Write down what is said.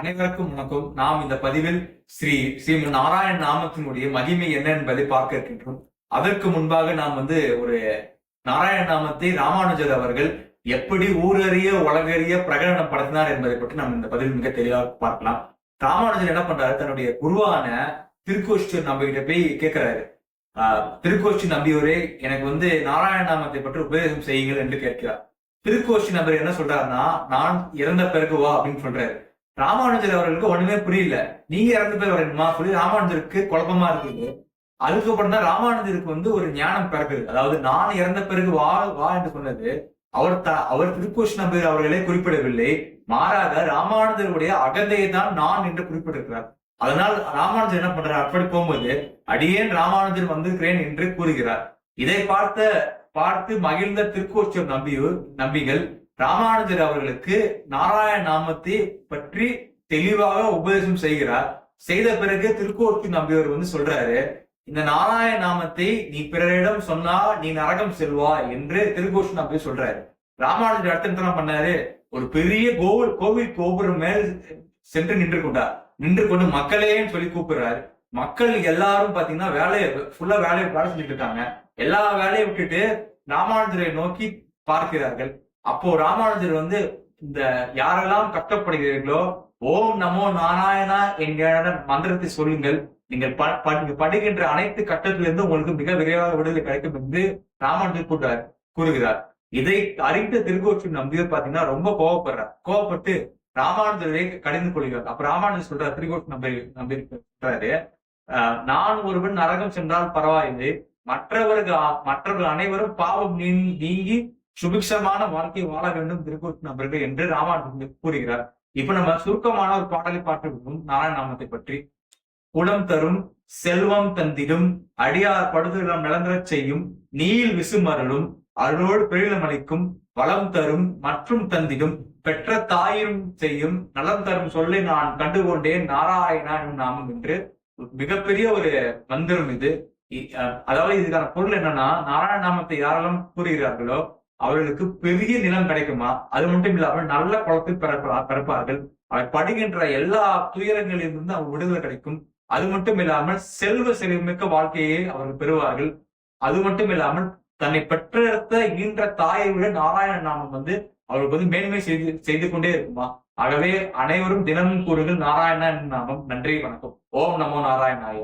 அனைவருக்கும் வணக்கம். நாம் இந்த பதிவில் ஸ்ரீ நாராயண நாமத்தினுடைய மகிமை என்ன என்பதை பார்க்க இருக்கின்றோம். அதற்கு முன்பாக நாம் ஒரு நாராயண நாமத்தை ராமானுஜர் அவர்கள் எப்படி ஊரறிய உலகறிய பிரகடனம் படுத்தினார் என்பதை பற்றி நாம் இந்த பதிவில் மிக தெளிவாக பார்க்கலாம். ராமானுஜர் என்ன பண்றாரு, தன்னுடைய குருவான திருக்கோஷ்டர் நம்பிகிட்ட போய் கேட்கிறாரு, திருக்கோஷ்டி நம்பியோரே, எனக்கு நாராயண நாமத்தை பற்றி உபதேசம் செய்யுங்கள் என்று கேட்கிறார். திருக்கோஷ்டி நம்பர் என்ன சொல்றாருன்னா, நான் இறந்த பிறகு வா அப்படின்னு சொல்றாரு. ராமானுஜர் அவர்களுக்கு ஒண்ணுமே புரியல. நீங்க இறந்து பேர் வரணுமா சொல்லி ராமானுஜருக்கு குழப்பமா இருக்குது. அதுக்கப்புறம் தான் ராமானுஜருக்கு ஒரு ஞானம் பிறகுது. அதாவது நான் இறந்த பிறகு வா வா என்று சொன்னது அவர் திருக்கோஷ் நம்பர் அவர்களே குறிப்பிடவில்லை. மாறாக ராமானுஜருடைய அகந்தையை தான் நான் என்று குறிப்பிட்டிருக்கிறார். அதனால் ராமானுஜர் என்ன பண்றார், அப்படி போகும்போது அடியேன் ராமானுஜர் வந்திருக்கிறேன் என்று கூறுகிறார். இதை பார்த்து மகிழ்ந்த திருக்கோஷ்டர் நம்பிகள் ராமானுஜர் அவர்களுக்கு நாராயண நாமத்தை பற்றி தெளிவாக உபதேசம் செய்கிறார். செய்த பிறகு திருக்கோஷ்டி நம்பியவர் சொல்றாரு, இந்த நாராயண நாமத்தை நீ பிறரிடம் சொன்னா நீ நரகம் செல்வா என்று திருக்கோஷ்டி நம்பி சொல்றாரு. ராமானுஜர் அடுத்த என்ன பண்ணாரு, ஒரு பெரிய கோவில் கோபுரம் மேல் சென்று நின்று கொண்டு மக்களேன்னு சொல்லி கூப்பிடுறாரு. மக்கள் எல்லாரும் பாத்தீங்கன்னா வேலையை செஞ்சுட்டு இருக்காங்க. எல்லா வேலையை விட்டுட்டு ராமானுஜரை நோக்கி பார்க்கிறார்கள். அப்போ ராமானுஜர் இந்த யாரெல்லாம் கஷ்டப்படுகிறீர்களோ ஓம் நமோ நாராயணா என்கிற மந்திரத்தை சொல்லுங்கள், நீங்கள் படுகின்ற அனைத்து கட்டத்திலிருந்து உங்களுக்கு மிக விரைவாக விடுதலை கிடைக்கும் என்று ராமானுஜர் கூறுகிறார். இதை அறிந்த திருக்கோஷ்டி நம்பியர் பாத்தீங்கன்னா ரொம்ப கோவப்பட்டு ராமானுஜரை கடிந்து கொள்கிறார். அப்ப ராமானுஜர் சொல்றார், திருக்கோஷ்டி நம்பி சொல்றாரு, நான் ஒருவன் நரகம் சென்றால் பரவாயில்லை, மற்றவர்கள் அனைவரும் பாவம் நீங்கி சுபிக்ஷமான வாழ்க்கை வாழ வேண்டும் திருக்கோஷ்டி நபர்கள் என்று ராமானுஜர் கூறுகிறார். இப்ப நம்ம சுருக்கமான ஒரு பாடலை பார்க்க நாராயண நாமத்தை பற்றி. குலம் தரும் செல்வம் தந்திடும் அடியார் படுதலாம் நிலந்தரச் செய்யும் நீல் விசுமரலும் அருளோடு பெரிலம் அளிக்கும் வளம் தரும் மற்றும் தந்திடும் பெற்ற தாயும் செய்யும் நலம் தரும் சொல்லை நான் கண்டுகொண்டேன் நாராயணா என்னும் நாமம் என்று மிகப்பெரிய ஒரு மந்திரம் இது. அதாவது இதுக்கான பொருள் என்னன்னா, நாராயண நாமத்தை யாரெல்லாம் கூறுகிறார்களோ அவர்களுக்கு பெரிய நிலம் கிடைக்குமா, அது மட்டும் இல்லாமல் நல்ல குளத்தில் பிறப்பார்கள், அவர் படுகின்ற எல்லா துயரங்களிலிருந்து அவர் விடுதலை கிடைக்கும். அது மட்டும் இல்லாமல் செல்வமிக்க வாழ்க்கையை அவர்கள் பெறுவார்கள். அது மட்டும் இல்லாமல் தன்னை பெற்றெடுத்த ஈன்ற தாயை விட நாராயண நாமம் அவர்களுக்கு மேன்மை செய்து கொண்டே இருக்குமா. ஆகவே அனைவரும் தினமும் கூறுகள் நாராயண நாமம். நன்றி, வணக்கம். ஓம் நமோ நாராயணாய.